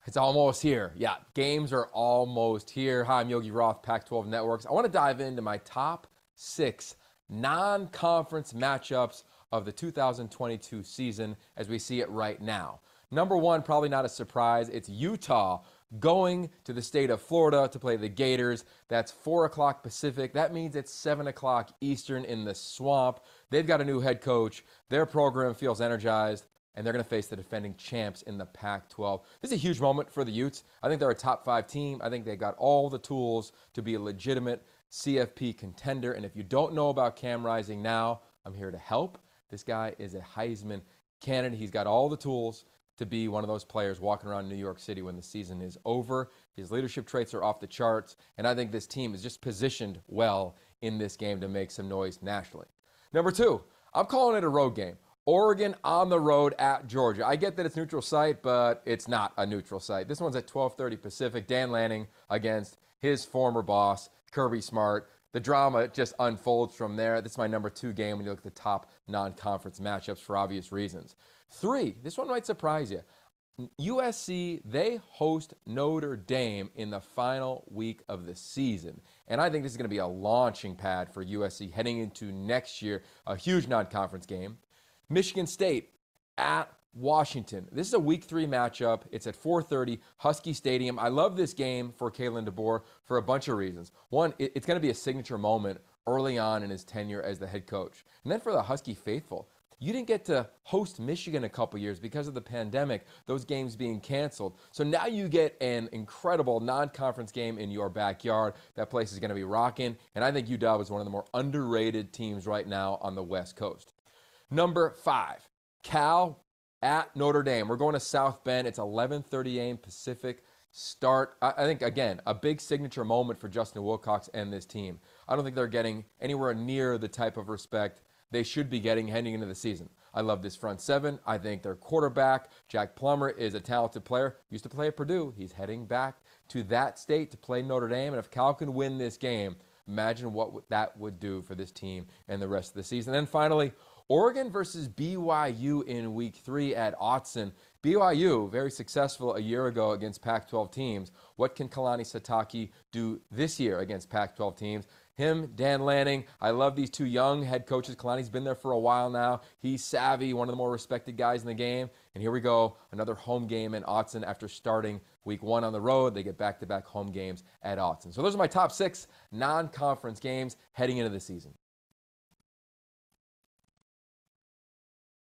It's almost here. Yeah, games are almost here. Hi, I'm Yogi Roth, Pac-12 Networks. I want to dive into my top 6 non-conference matchups of the 2022 season as we see it right now. Number 1, probably not a surprise. It's Utah going to the state of Florida to play the Gators. That's 4 o'clock Pacific. That means it's 7 o'clock Eastern in the swamp. They've got a new head coach. Their program feels energized, and they're going to face the defending champs in the Pac-12. This is a huge moment for the Utes. I think they're a top 5 team. I think they've got all the tools to be a legitimate CFP contender. And if you don't know about Cam Rising now, I'm here to help. This guy is a Heisman candidate. He's got all the tools to be one of those players walking around New York City when the season is over. His leadership traits are off the charts, and I think this team is just positioned well in this game to make some noise nationally. Number 2, I'm calling it a road game. Oregon on the road at Georgia. I get that it's neutral site, but it's not a neutral site. This one's at 12:30 Pacific. Dan Lanning against his former boss, Kirby Smart. The drama just unfolds from there. This is my number 2 game when you look at the top non-conference matchups for obvious reasons. 3, this one might surprise you. USC, they host Notre Dame in the final week of the season. And I think this is going to be a launching pad for USC heading into next year. A huge non-conference game. Michigan State at Washington. This is a week 3 matchup. It's at 4:30 Husky Stadium. I love this game for Kalen DeBoer for a bunch of reasons. One, it's going to be a signature moment early on in his tenure as the head coach. And then for the Husky faithful, you didn't get to host Michigan a couple years because of the pandemic, those games being canceled. So now you get an incredible non-conference game in your backyard. That place is going to be rocking. And I think UW is one of the more underrated teams right now on the West Coast. Number 5, Cal at Notre Dame. We're going to South Bend. It's 11:30 a.m. Pacific start. I think, again, a big signature moment for Justin Wilcox and this team. I don't think they're getting anywhere near the type of respect they should be getting heading into the season. I love this front 7. I think their quarterback, Jack Plummer, is a talented player. Used to play at Purdue. He's heading back to that state to play Notre Dame. And if Cal can win this game, imagine what that would do for this team and the rest of the season. And then finally, Oregon versus BYU in week 3 at Autzen. BYU, very successful a year ago against Pac-12 teams. What can Kalani Sitake do this year against Pac-12 teams? Him, Dan Lanning. I love these 2 young head coaches. Kalani's been there for a while now. He's savvy, one of the more respected guys in the game. And here we go, another home game in Autzen after starting week 1 on the road. They get back-to-back home games at Autzen. So those are my top 6 non-conference games heading into the season.